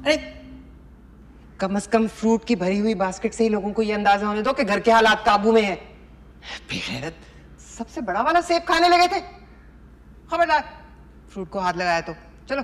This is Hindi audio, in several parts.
अरे कम से कम फ्रूट की भरी हुई बास्केट से ही लोगों को ये अंदाजा होने दो कि घर के हालात काबू में है। बेगैरत, सबसे बड़ा वाला सेब खाने लगे थे। खबरदार फ्रूट को हाथ लगाया तो। चलो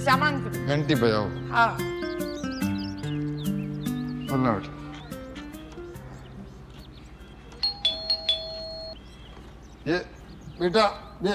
सामान घंटी बजाओ। हाँ वरना बैठ। ये बेटा ये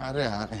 अरे अरे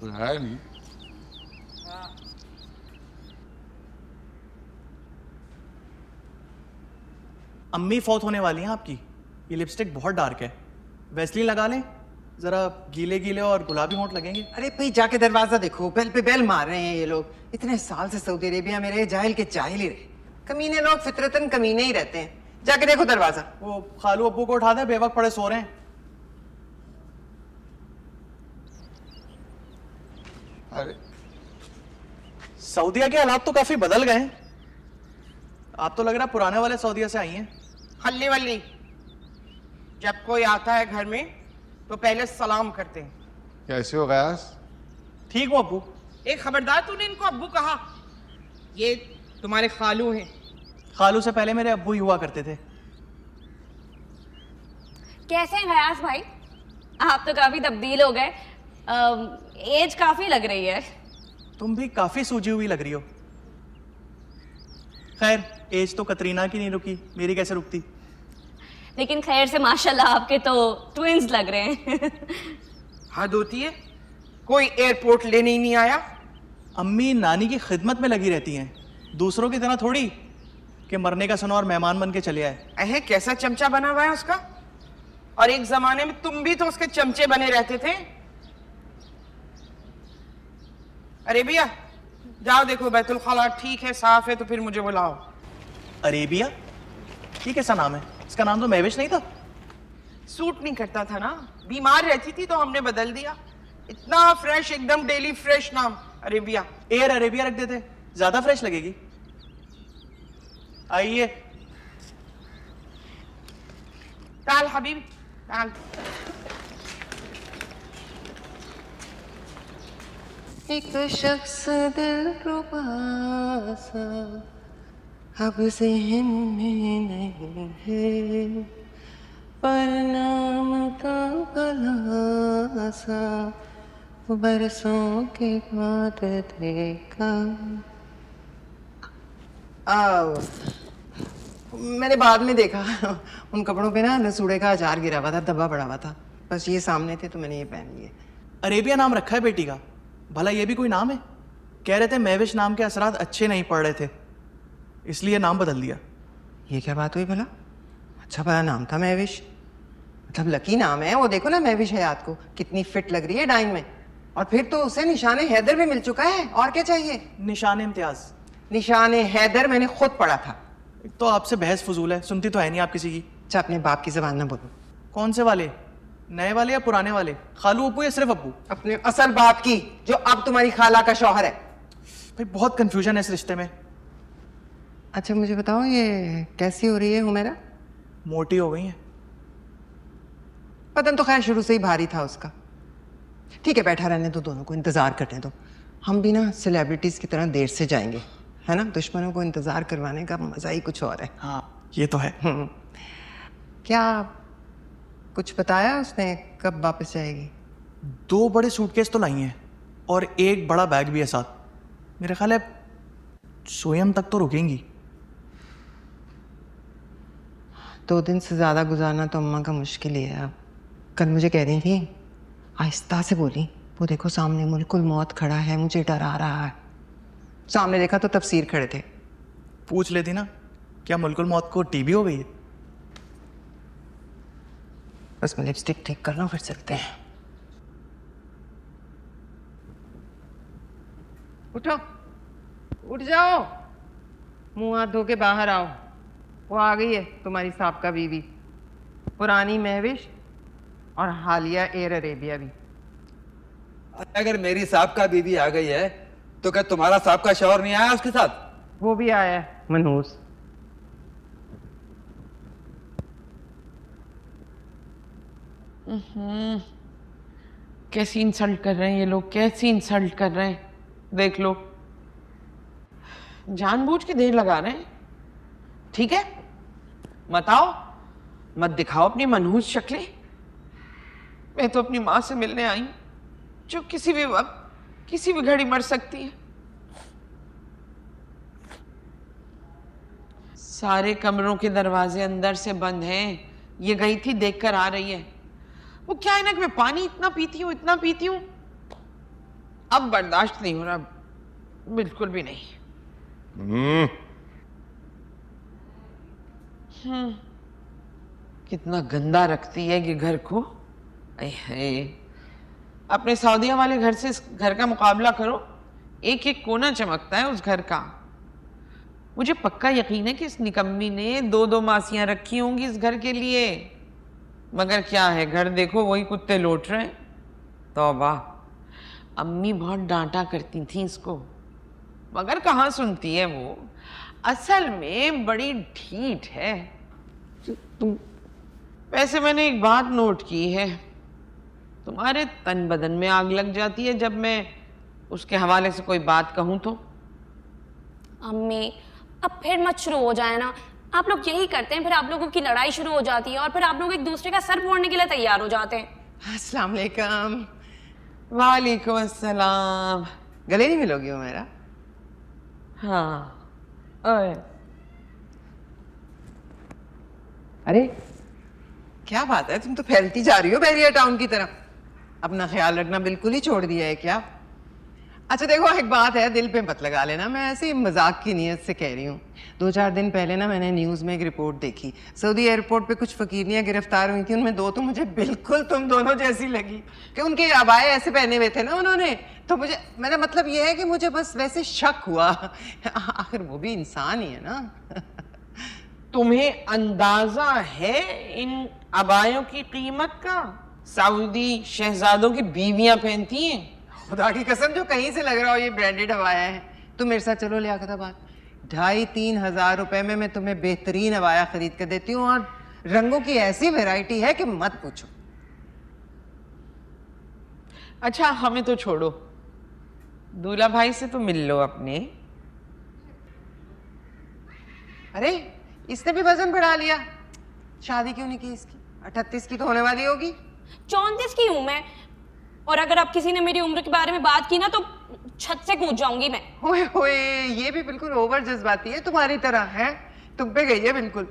है नहीं। अम्मी फौत होने वाली हैं आपकी। ये लिपस्टिक बहुत डार्क है, वैसलीन लगा लें, जरा गीले गीले और गुलाबी होंठ लगेंगे। अरे भाई जाके दरवाजा देखो, बेल पे बेल मार रहे हैं ये लोग। इतने साल से सऊदी अरेबिया में रहे, जाहिल के जाहिल ही रहे। कमीने लोग फितरतन कमीने ही रहते हैं। जाके देखो दरवाजा। वो खालू अब्बू को उठा दे, बेवक्त पड़े सो रहे हैं। अरे सऊदीया के हालात तो काफी बदल गए हैं। आप तो लग रहा है पुराने वाले सऊदीया से आई हैं। हल्ली वल्ली, जब कोई आता है घर में तो पहले सलाम करते हैं। कैसे हो गयास? ठीक हो अब्बू? एक खबरदार, तूने इनको अब्बू कहा। ये तुम्हारे खालू हैं। खालू से पहले मेरे अब्बू ही हुआ करते थे। कैसे हैं गयास भाई? आप तो काफी तब्दील हो गए। एज काफी लग रही है। तुम भी काफी सूजी हुई लग रही हो। खैर, एज तो कतरीना की नहीं रुकी, मेरी कैसे रुकती? लेकिन खैर से माशाल्लाह आपके तो ट्विंस लग रहे हैं। हद होती है, कोई एयरपोर्ट लेने ही नहीं आया। अम्मी नानी की खिदमत में लगी रहती हैं, दूसरों की तरह थोड़ी कि मरने का सुना और मेहमान बन के चले आए। अहे कैसा चमचा बना हुआ है उसका। और एक जमाने में तुम भी तो उसके चमचे बने रहते थे। अरेबिया, जाओ देखो बैतुल खला ठीक है, साफ है तो फिर मुझे बुलाओ। अरेबिया? ये कैसा नाम है? इसका नाम तो महविश नहीं था। सूट नहीं करता था ना, बीमार रहती थी तो हमने बदल दिया। इतना फ्रेश, एकदम डेली फ्रेश नाम अरेबिया। एयर अरेबिया रख देते, ज्यादा फ्रेश लगेगी। आइए। ताल हबीबी ताल। एक शख्स दिलरुबा सा अब ज़हन में नहीं है, पर नाम का भला सा बरसों के बाद देखा। मैंने बाद में देखा उन कपड़ों पे ना लसूड़े का अचार गिरा हुआ था, धब्बा पड़ा हुआ था। बस ये सामने थे तो मैंने ये पहन लिए। अरेबिया नाम रखा है बेटी का, भला ये भी कोई नाम है? कह रहे थे महविश नाम के असरात अच्छे नहीं पड़ रहे थे, इसलिए नाम बदल दिया। ये क्या बात हुई भला? अच्छा भला नाम था महविश, मतलब लकी नाम है वो। देखो ना महविश हयात को कितनी फिट लग रही है डाइन में। और फिर तो उसे निशाने हैदर भी मिल चुका है, और क्या चाहिए? निशान इम्तियाज। निशाने हैदर मैंने खुद पढ़ा था। एक तो आपसे बहस फजूल है, सुनती तो है नहीं आप किसी की। अच्छा अपने बाप की जबान ना बोलो। कौन से वाले? नए वाले या पुराने वाले? खालू अब्बू या सिर्फ अब्बू? अपने असल बाप की, जो अब तुम्हारी खाला का शौहर है। भाई बहुत कंफ्यूजन है इस रिश्ते में। अच्छा मुझे बताओ, ये कैसी हो रही है हुमैरा? मोटी हो गई है। बदन तो खैर शुरू से ही भारी था उसका। ठीक है बैठा रहने दो, दोनों को इंतजार करने दो। हम भी ना सेलिब्रिटीज की तरह देर से जाएंगे, है ना, दुश्मनों को इंतजार करवाने का मजा ही कुछ और है। हाँ ये तो है। क्या कुछ बताया उसने, कब वापस जाएगी? 2 बड़े सूटकेस तो लाई हैं और 1 बड़ा बैग भी है साथ। मेरा ख्याल है सोयम तक तो रुकेंगी। 2 दिन से ज्यादा गुजारना तो अम्मा का मुश्किल ही है। अब कल मुझे कह रही थी, आहिस्ता से बोली, वो देखो सामने मुल्कुल मौत खड़ा है, मुझे डरा रहा है। सामने देखा तो तफसीर खड़े थे। पूछ लेती ना, क्या मुल्कुल मौत को टीबी हो गई है? बस मैं लिपस्टिक ठीक कर लूं फिर चलते हैं। उठो, उठ जाओ, मुंह हाथ धो के बाहर आओ। वो आ गई है तुम्हारी साबका बीवी, पुरानी महविश और हालिया एयर अरेबिया भी। अगर मेरी साहब बीवी आ गई है तो क्या तुम्हारा साहब का शौहर नहीं आया उसके साथ? वो भी आया है मनहूस। कैसी इंसल्ट कर रहे हैं ये लोग, कैसी इंसल्ट कर रहे हैं। देख लो, जानबूझ के देर लगा रहे हैं। ठीक है, मत आओ, मत दिखाओ अपनी मनहूस शक्लें। मैं तो अपनी माँ से मिलने आई हूं, जो किसी भी वक्त किसी भी घड़ी मर सकती है। सारे कमरों के दरवाजे अंदर से बंद हैं। ये गई थी, देख कर आ रही है। वो क्या है ना कि मैं पानी इतना पीती हूँ, इतना पीती हूँ, अब बर्दाश्त नहीं हो रहा, बिल्कुल भी नहीं। कितना गंदा रखती है ये घर को। अपने सऊदिया वाले घर से इस घर का मुकाबला करो, एक एक कोना चमकता है उस घर का। मुझे पक्का यकीन है कि इस निकम्मी ने 2-2 मासियां रखी होंगी इस घर के लिए, मगर क्या है, घर देखो वही कुत्ते लौट रहे हैं। तौबा, अम्मी बहुत डांटा करती थी इसको, मगर कहाँ सुनती है वो। असल में बड़ी ढीठ है। तुम वैसे मैंने एक बात नोट की है, तुम्हारे तन बदन में आग लग जाती है जब मैं उसके हवाले से कोई बात कहूं तो। अम्मी अब फिर मत शुरू हो जाए ना, आप लोग यही करते हैं, फिर आप लोगों की लड़ाई शुरू हो जाती है और फिर आप लोग एक दूसरे का सर फोड़ने के लिए तैयार हो जाते हैं। अस्सलाम वालेकुम। वालेकुम अस्सलाम। गले नहीं मिलोगी हो मेरा? हाँ। ओए, अरे क्या बात है, तुम तो फैलती जा रही हो बैरियर टाउन की तरफ। अपना ख्याल रखना बिल्कुल ही छोड़ दिया है क्या? अच्छा देखो, एक बात है, दिल पे मत लगा लेना, मैं ऐसे ही मजाक की नीयत से कह रही हूँ। 2-4 दिन पहले ना मैंने न्यूज़ में एक रिपोर्ट देखी, सऊदी एयरपोर्ट पे कुछ फकीरियाँ गिरफ्तार हुई थी, उनमें 2 तो मुझे बिल्कुल तुम दोनों जैसी लगी, कि उनके अबाए ऐसे पहने हुए थे ना उन्होंने, तो मुझे, मेरा मतलब ये है कि मुझे बस वैसे शक हुआ। आखिर वो भी इंसान ही है ना। तुम्हें अंदाजा है इन अबायों की कीमत का? सऊदी शहजादों की बीवियां पहनती हैं। खुदा की कसम, जो कहीं से लग रहा हो ये ब्रांडेड हवाया है। तुम मेरे साथ चलो लियाकताबाद, 2,500-3 हज़ार रुपए में मैं तुम्हें बेहतरीन हवाया खरीद कर देती हूँ, और रंगों की ऐसी वैरायटी है कि मत पूछो। अच्छा हमें तो छोड़ो, दूल्हा भाई से तो मिल लो अपने। अरे इसने भी वजन बढ़ा लिया, शादी क्यों नहीं की इसकी? 38 की तो होने वाली होगी। 34 की हूं मैं, और अगर अब किसी ने मेरी उम्र के बारे में बात की ना तो छत से कूद जाऊंगी मैं। ओए होए, ये भी बिल्कुल ओवर जज्बाती है तुम्हारी तरह, है तुम पे गई है बिल्कुल।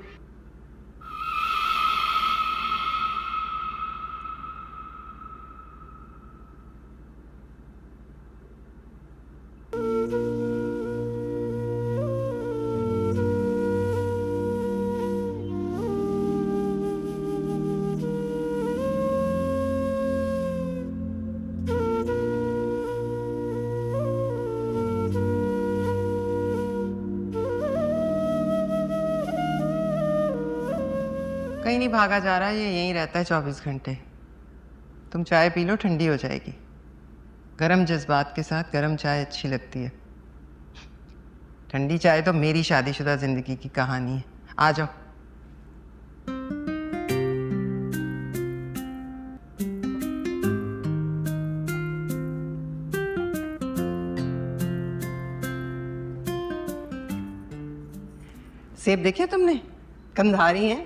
कहीं नहीं भागा जा रहा, ये यहीं रहता है 24 घंटे। तुम चाय पी लो, ठंडी हो जाएगी। गरम जज्बात के साथ गरम चाय अच्छी लगती है। ठंडी चाय तो मेरी शादीशुदा जिंदगी की कहानी है। आ जाओ। सेब देखे तुमने? कंधारी हैं,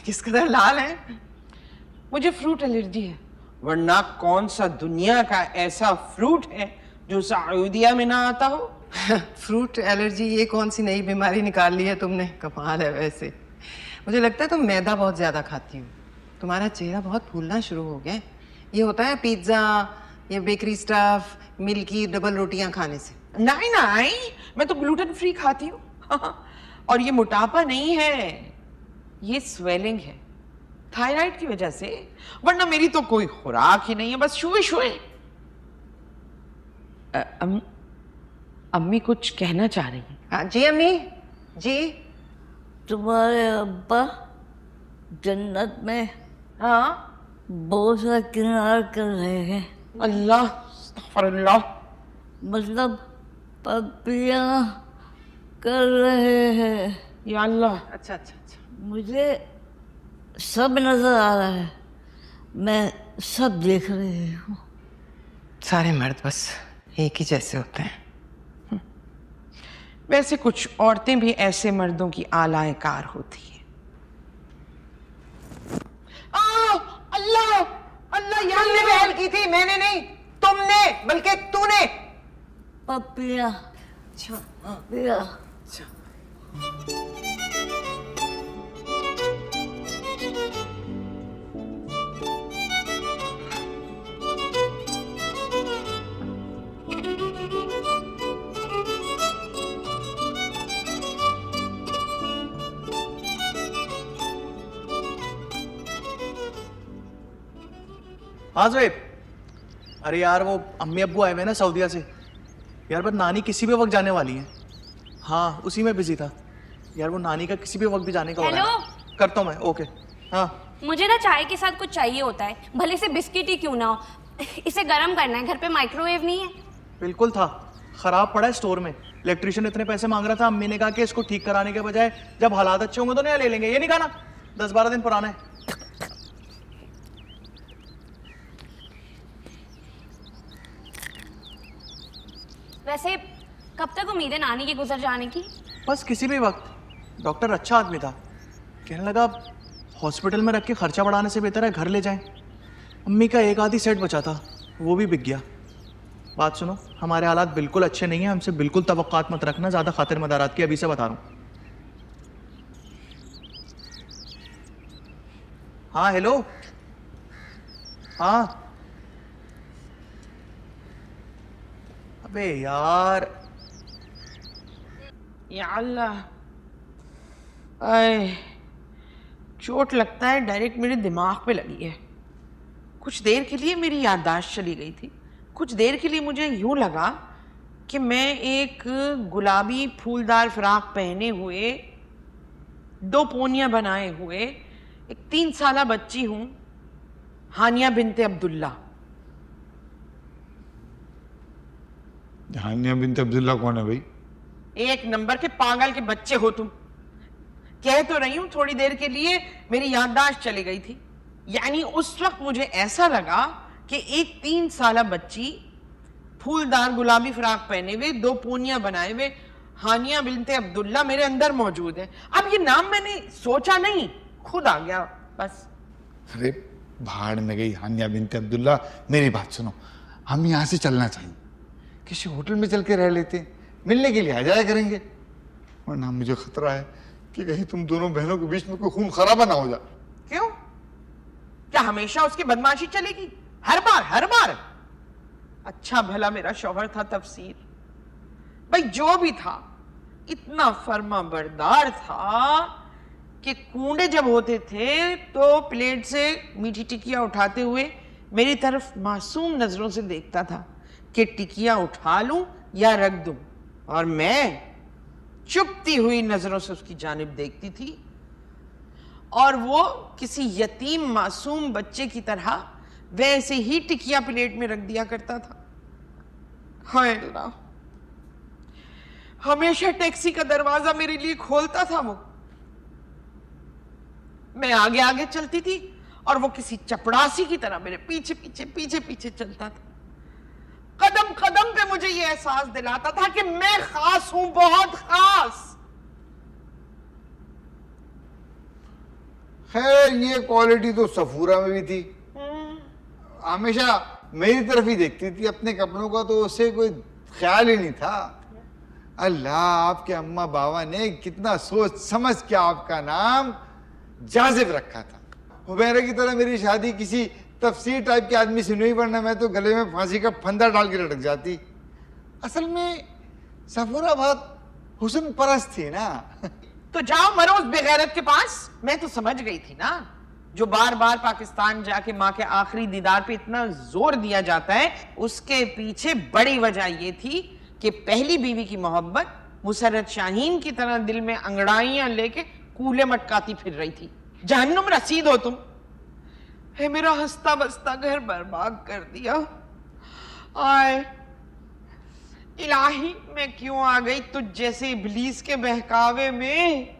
किस कदर लाल हैं। मुझे फ्रूट एलर्जी है, वरना कौन सा दुनिया का ऐसा फ्रूट है जो सऊदीया में ना आता हो। फ्रूट एलर्जी ये कौन सी नई बीमारी निकाल ली है तुमने, कमाल है वैसे। मुझे लगता है तुम मैदा बहुत ज्यादा खाती हो, तुम्हारा चेहरा बहुत फूलना शुरू हो गया है। ये होता है पिज्जा, ये बेकरी स्टफ, मिल्की डबल रोटियां खाने से। नहीं नहीं, मैं तो ग्लूटेन फ्री खाती हूँ। और ये मोटापा नहीं है, ये स्वेलिंग है, थायराइड की वजह से, वरना मेरी तो कोई खुराक ही नहीं है, बस शुए शुए। अम्मी कुछ कहना चाह रही है। हाँ जी अम्मी जी। तुम्हारे अब्बा जन्नत में हाँ, बोझा किनार कर रहे हैं, अल्लाह अस्तगफिरुल्लाह। मतलब पपियाँ कर रहे हैं। या अल्लाह। अच्छा अच्छा अच्छा। मुझे सब नजर आ रहा है, मैं सब देख रही हूँ। सारे मर्द बस एक ही जैसे होते हैं। वैसे कुछ औरतें भी ऐसे मर्दों की आलाए कार होती है। अल्लाह अल्लाह, तुमने पहल की थी, मैंने नहीं, तुमने, बल्कि तूने। पपियाँ पपियाँ। हाँ जोएब, अरे यार वो अम्मी अब्बू आए हुए ना सऊदीया से यार, पर नानी किसी भी वक्त जाने वाली है। हाँ उसी में बिजी था यार, वो नानी का किसी भी वक्त भी जाने का हो रहा है। हेलो। करता हूँ मैं, ओके। हाँ मुझे ना चाय के साथ कुछ चाहिए होता है, भले से बिस्किट ही क्यों ना हो। इसे गर्म करना है, घर पे माइक्रोवेव नहीं है। बिल्कुल था, खराब पड़ा है स्टोर में। इलेक्ट्रिशियन इतने पैसे मांग रहा था, अम्मी ने कहा कि इसको ठीक कराने के बजाय जब हालात अच्छे होंगे तो नया ले लेंगे। ये नहीं कहा ना, 10-12 दिन पुराना है। वैसे कब तक उम्मीद है नानी के गुजर जाने की? बस किसी भी वक्त। डॉक्टर अच्छा आदमी था, कहने लगा हॉस्पिटल में रख के खर्चा बढ़ाने से बेहतर है घर ले जाएं। अम्मी का एक आधी सेट बचा था, वो भी बिक गया। बात सुनो, हमारे हालात बिल्कुल अच्छे नहीं है, हमसे बिल्कुल तवक्कात मत रखना ज़्यादा खातिर मदारात की, अभी से बता रहा हूँ। हाँ हेलो। हाँ अबे यार, या अल्लाह, आए, चोट लगता है डायरेक्ट मेरे दिमाग पे लगी है। कुछ देर के लिए मेरी याददाश्त चली गई थी। कुछ देर के लिए मुझे यूं लगा कि मैं एक गुलाबी फूलदार फ्राक पहने हुए, 2 पोनियां बनाए हुए एक 3 साला बच्ची हूं, हानिया बिनते अब्दुल्ला। हानिया बिनते अब्दुल्ला कौन है भाई? एक नंबर के पागल के बच्चे हो तुम। कह तो रही हूं, थोड़ी देर के लिए मेरी याददाश्त चली गई थी। यानी उस वक्त मुझे ऐसा लगा कि एक 3 साला बच्ची फूलदार गुलाबी फ्राक पहने हुए, 2 पोनियां बनाए हुए हानिया बिनते अब्दुल्ला मेरे अंदर मौजूद है। अब ये नाम मैंने सोचा नहीं, खुद आ गया बस। अरे भाड़ में गई हानिया बिनते अब्दुल्ला। मेरी बात सुनो, हम यहाँ से चलना चाहिए, किसी होटल में चल के रह लेते, मिलने के लिए आ जाया करेंगे। वरना मुझे खतरा है कि कहीं तुम दोनों बहनों के बीच में कोई खून खराबा ना हो जाए। क्यों? क्या हमेशा उसकी बदमाशी चलेगी? हर बार हर बार? अच्छा भला मेरा शौहर था तफसीर, भाई जो भी था इतना फर्मा बरदार था कि कूंडे जब होते थे तो प्लेट से मीठी टिकिया उठाते हुए मेरी तरफ मासूम नजरों से देखता था कि टिकिया उठा लूं या रख दूं, और मैं चुपती हुई नजरों से उसकी जानिब देखती थी, और वो किसी यतीम मासूम बच्चे की तरह वैसे ही टिकिया प्लेट में रख दिया करता था। हाय अल्लाह, हमेशा टैक्सी का दरवाजा मेरे लिए खोलता था वो। मैं आगे आगे चलती थी और वो किसी चपड़ासी की तरह मेरे पीछे पीछे पीछे पीछे चलता था। कदम कदम पे मुझे ये एहसास दिलाता था कि मैं खास हूं, बहुत खास। खैर ये क्वालिटी तो सफूरा में भी थी, हमेशा मेरी तरफ ही देखती थी, अपने कपड़ों का तो उसे कोई ख्याल ही नहीं था। अल्लाह, आपके अम्मा बाबा ने कितना सोच समझ के आपका नाम जाजिब रखा था। हुबैरा की तरह मेरी शादी किसी तफसीर टाइप के आदमी से नहीं, वरना मैं तो गले में फांसी का फंदा डाल के लटक जाती। असल में सफूरा बहुत हुस्न परस्त थी ना। तो जाओ मरो उस बेगैरत के पास। मैं तो समझ गई थी ना, जो बार बार पाकिस्तान जाके माँ के आखिरी दीदार पे इतना जोर दिया जाता है, उसके पीछे बड़ी वजह ये थी कि पहली बीवी की मोहब्बत मुसर्रत शाहीन की तरह दिल में अंगड़ाइयां लेके कूले मटकाती फिर रही थी। जहन्नुम रसीद हो तुम। है मेरा हंसता बसता घर बर्बाद कर दिया। आए इलाही, मैं क्यों आ गई तुझ जैसे इब्लीस के बहकावे में।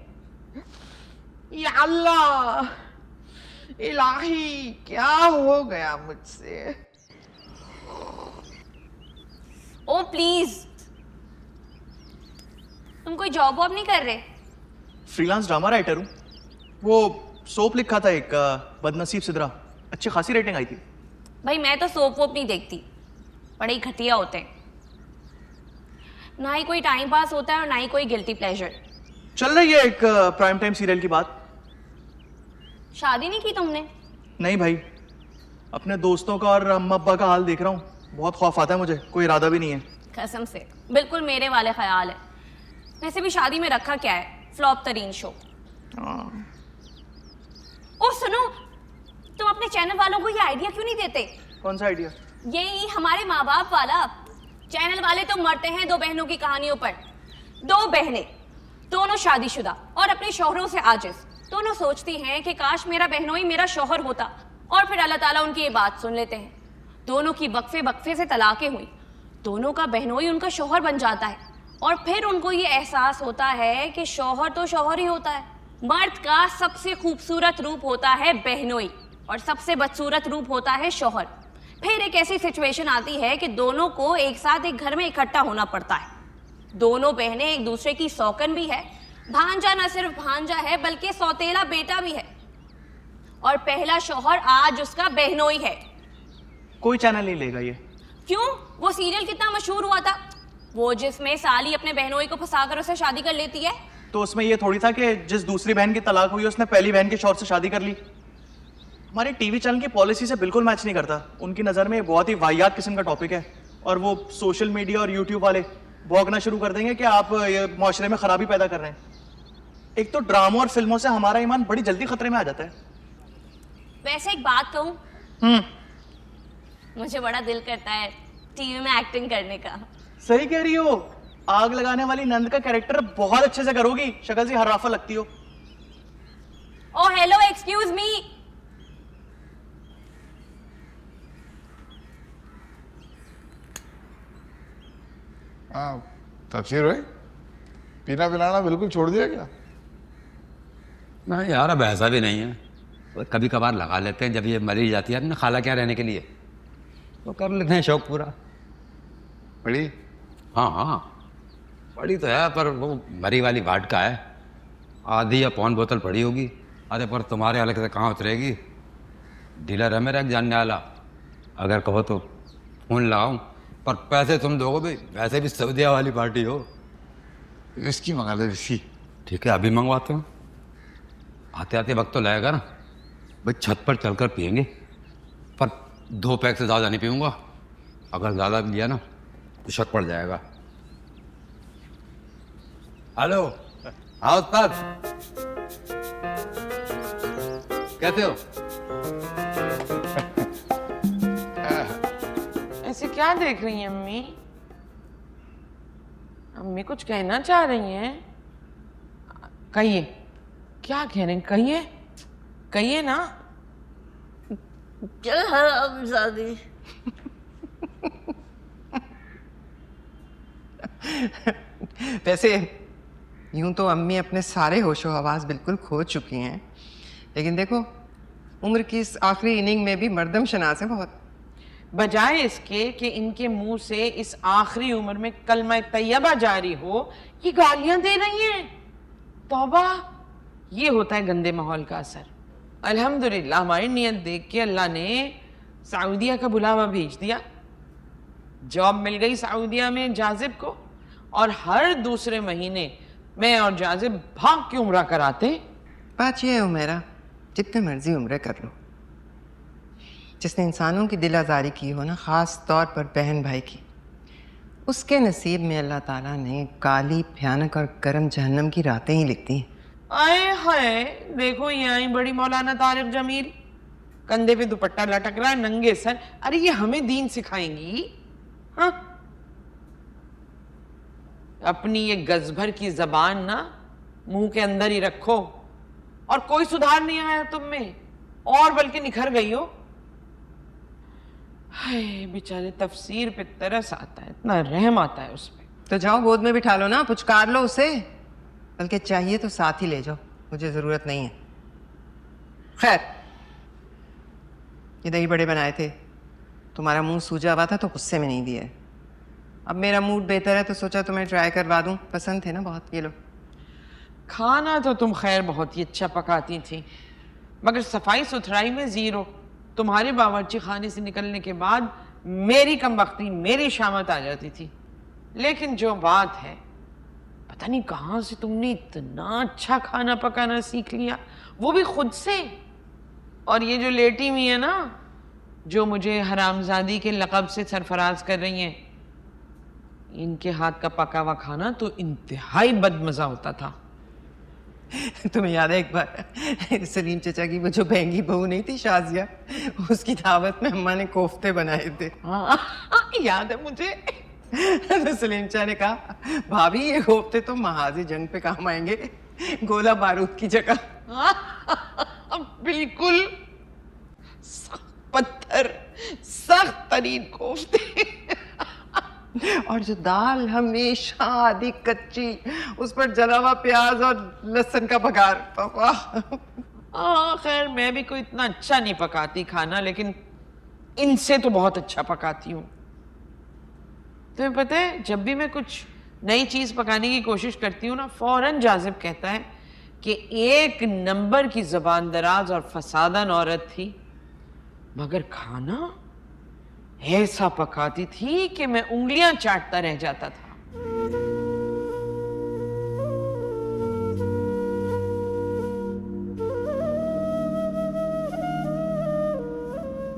या अल्लाह, इलाही क्या हो गया मुझसे। ओ प्लीज, तुम कोई जॉब वॉब नहीं कर रहे? फ्रीलांस ड्रामा राइटर हूँ। वो सोप लिखा था एक, बदनसीब सिदरा, अच्छी खासी रेटिंग आई थी। भाई मैं तो सोप वोप नहीं देखती, बड़े ही घटिया होते हैं। ना ही कोई टाइम पास होता है और ना ही कोई गिल्टी प्लेजर। चल रही है एक प्राइम टाइम सीरियल की बात। शादी नहीं की तुमने? नहीं भाई, अपने दोस्तों का और अम्मा अब्बा का हाल देख रहा हूँ, बहुत खौफ आता है मुझे, कोई इरादा भी नहीं है। कसम से बिल्कुल मेरे वाले ख्याल है। वैसे भी शादी में रखा क्या है, फ्लॉप तरीन शो। ओ सुनो, तुम अपने चैनल वालों को ये आइडिया क्यों नहीं देते? कौन सा आइडिया? यही हमारे माँ बाप वाला। चैनल वाले तो मरते हैं दो बहनों की कहानियों पर। दो बहनें, दोनों शादीशुदा और अपने शौहरों से आजिज, दोनों सोचती हैं कि काश मेरा बहनोई मेरा शौहर होता, और फिर अल्लाह ताला उनकी ये बात सुन लेते हैं। दोनों की वक्फे वक्फे से तलाकें हुई, दोनों का बहनोई उनका शौहर बन जाता है, और फिर उनको ये एहसास होता है कि शौहर तो शौहर ही होता है। मर्द का सबसे खूबसूरत रूप होता है बहनोई और सबसे बदसूरत रूप होता है शौहर। फिर एक ऐसी सिचुएशन आती है कि दोनों को एक साथ एक घर में इकट्ठा होना पड़ता है। दोनों बहनें एक दूसरे की सौकन भी है, भांजा न सिर्फ भांजा है बल्कि सौतेला बेटा भी है, और पहला शौहर आज उसका बहनोई है। कोई चैनल नहीं लेगा ये। क्यों? वो सीरियल कितना मशहूर हुआ था, वो जिसमें साली अपने बहनोई को फंसाकर उसे शादी कर लेती है। तो उसमें ये थोड़ी था कि जिस दूसरी बहन की तलाक हुई उसने पहली बहन के शौहर से शादी कर ली। हमारे टीवी चैनल की पॉलिसी से बिल्कुल मैच नहीं करता। उनकी नज़र में बहुत ही वाहियात किस्म का टॉपिक है, और वो सोशल मीडिया और यूट्यूब वाले भौंकना शुरू कर देंगे कि आप ये माशरे में खराबी पैदा कर रहे हैं। एक तो ड्रामों और फिल्मों से हमारा ईमान बड़ी जल्दी खतरे में आ जाता है। वैसे एक बात कहूँ, मुझे बड़ा दिल करता है टीवी में एक्टिंग करने का। सही कह रही हो, आग लगाने वाली नंद का कैरेक्टर बहुत अच्छे से करोगी, शक्ल से हर्राफा लगती हो। ओ हेलो, एक्सक्यूज मी। हाँ तफसीर भाई, पीना पिलाना बिल्कुल छोड़ दिया क्या? नहीं यार, अब ऐसा भी नहीं है, कभी कभार लगा लेते हैं जब ये मरी जाती है अपने खाला क्या रहने के लिए, तो कर लेते हैं शौक पूरा। बड़ी हाँ हाँ पड़ी तो है, पर वो मरी वाली वाट का है, आधी या पौन बोतल पड़ी होगी। अरे पर तुम्हारे अलग से कहाँ उतरेगी, डीलर है मेरा एक जानने वाला, अगर कहो तो फोन लगाऊं, पर पैसे तुम दोगे भाई, वैसे भी सऊदिया वाली पार्टी हो। विस्की मंगा ले, विस्की। ठीक है अभी मंगवाते हूँ, आते आते वक्त तो लगेगा ना भाई, छत पर चलकर पियेंगे, पर 2 पैक से ज़्यादा नहीं पीऊँगा, अगर ज़्यादा लिया ना तो शक पड़ जाएगा। हेलो, हाँ उस्ताद, कैसे हो? ऐसे क्या देख रही हैं अम्मी? अम्मी कुछ कहना चाह रही हैं? कहिए, क्या कह रहे हैं? कहिए, कहिए ना। चल हरामजादी। वैसे यूं तो अम्मी अपने सारे होशो हवास बिल्कुल खो चुकी हैं, लेकिन देखो उम्र की इस आखिरी इनिंग में भी मर्दम शनास है बहुत। बजाय इसके कि इनके मुंह से इस आखिरी उम्र में कलमा तैयबा जारी हो, ये गालियां दे रही हैं। तौबा, ये होता है गंदे माहौल का असर। अल्हम्दुलिल्लाह हमारी नियत देख के अल्लाह ने सऊदीया का बुलावा भेज दिया। जॉब मिल गई सऊदीया में जाजिब को, और हर दूसरे महीने मैं और जाजिब भाग के उम्रा कराते। बात यह है उमेरा, जितने मर्जी उम्रे कर लो, जिसने इंसानों की दिल आज़ारी की हो ना, ख़ास तौर पर बहन भाई की, उसके नसीब में अल्लाह ताला ने काली भयानक और गर्म जहन्नम की रातें ही लिखती हैं। आए हाय, देखो ये आई बड़ी मौलाना तारिक जमील, कंधे पे दुपट्टा लटक रहा है, नंगे सर। अरे ये हमें दीन सिखाएंगी? हाँ, अपनी ये गजभर की जबान ना मुंह के अंदर ही रखो, और कोई सुधार नहीं आया तुम में, और बल्कि निखर गई हो। हाय बेचारे, तफसीर पे तरस आता है, इतना रहम आता है उस पे। तो जाओ गोद में बिठा लो ना, पुचकार लो उसे, बल्कि चाहिए तो साथ ही ले जाओ, मुझे ज़रूरत नहीं है। खैर, ये दही बड़े बनाए थे, तुम्हारा मुंह सूजा हुआ था तो गुस्से में नहीं दिए। अब मेरा मूड बेहतर है तो सोचा तुम्हें ट्राई करवा दूं, पसंद थे ना बहुत, ये लो। खाना तो तुम खैर बहुत ही अच्छा पकाती थी, मगर सफाई सुथराई में जीरो। तुम्हारे बावर्ची खाने से निकलने के बाद मेरी कमबख्ती, मेरी शामत आ जाती थी। लेकिन जो बात है, पता नहीं कहाँ से तुमने इतना अच्छा खाना पकाना सीख लिया, वो भी खुद से। और ये जो लेटी हुई है ना, जो मुझे हरामजादी के लक़ब से सरफराज कर रही हैं, इनके हाथ का पका हुआ खाना तो इंतहाई बदमजा होता था। तुम्हें याद है एक बार सलीम चचा की वो जो बहंगी बहू नहीं थी शाजिया, उसकी दावत में अम्मा ने कोफ्ते बनाए थे। हाँ, याद है मुझे। तो सलीम चचा ने कहा, भाभी ये कोफ्ते तो महाजी जंग पे काम आएंगे, गोला बारूद की जगह। बिल्कुल पत्थर, सख्त तरीन कोफ्ते। और जो दाल हमेशा आधी कच्ची, उस पर जला हुआ प्याज और लहसुन का बघार। खैर मैं भी कोई इतना अच्छा नहीं पकाती खाना, लेकिन इनसे तो बहुत अच्छा पकाती हूँ। तुम्हें पता है, जब भी मैं कुछ नई चीज पकाने की कोशिश करती हूँ ना, फौरन जाजिब कहता है कि एक नंबर की ज़बान दराज और फसादन औरत थी, मगर खाना ऐसा पकाती थी कि मैं उंगलियां चाटता रह जाता था।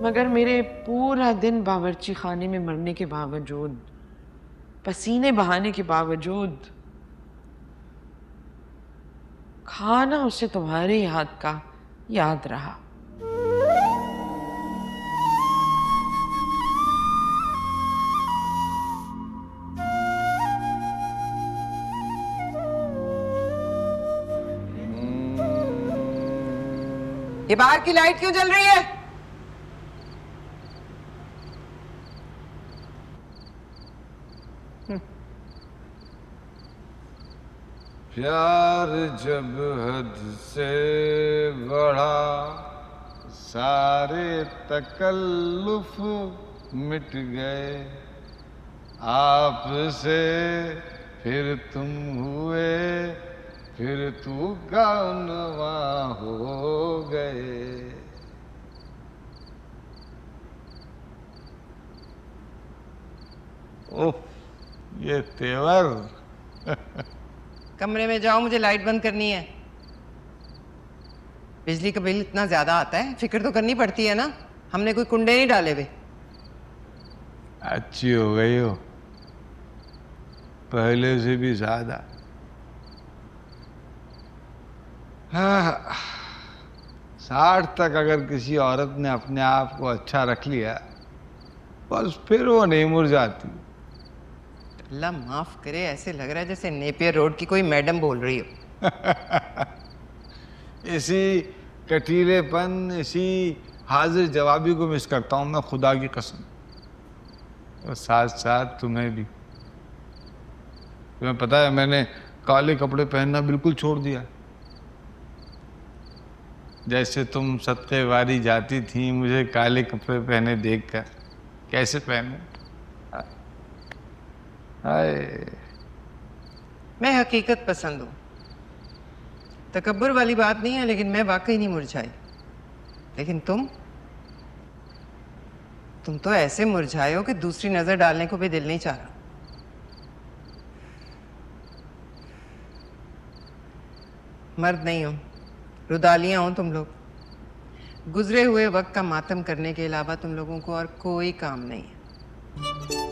मगर मेरे पूरा दिन बावर्ची खाने में मरने के बावजूद, पसीने बहाने के बावजूद, खाना उसे तुम्हारे हाथ का याद रहा। ये बाहर की लाइट क्यों जल रही है? प्यार जब हद से बढ़ा, सारे तकल्लुफ मिट गए, आपसे फिर तुम हुए, फिर तू गानवा हो गए। ओह, ये तेवर। कमरे में जाओ, मुझे लाइट बंद करनी है। बिजली का बिल इतना ज्यादा आता है, फिक्र तो करनी पड़ती है ना, हमने कोई कुंडे नहीं डाले हुए। अच्छी हो गई हो, पहले से भी ज्यादा। हाँ, 60 तक अगर किसी औरत ने अपने आप को अच्छा रख लिया, बस फिर वो नहीं मुरझाती। अल्लाह माफ करे, ऐसे लग रहा है जैसे नेपियर रोड की कोई मैडम बोल रही हो। इसी कटीलेपन, इसी हाजिर जवाबी को मिस करता हूँ मैं, खुदा की कसम। और साथ साथ तुम्हें भी। तुम्हें पता है, मैंने काले कपड़े पहनना बिल्कुल छोड़ दिया। जैसे तुम सदके वारी जाती थी मुझे काले कपड़े पहने देखकर, कैसे पहने। हाय, मैं हकीकत पसंद हूँ, तकब्बुर वाली बात नहीं है, लेकिन मैं वाकई नहीं मुरझाई। लेकिन तुम तो ऐसे मुरझाए हो कि दूसरी नजर डालने को भी दिल नहीं चाह रहा। मर्द नहीं हो, रुदालियां हो तुम लोग। गुजरे हुए वक्त का मातम करने के अलावा तुम लोगों को और कोई काम नहीं है।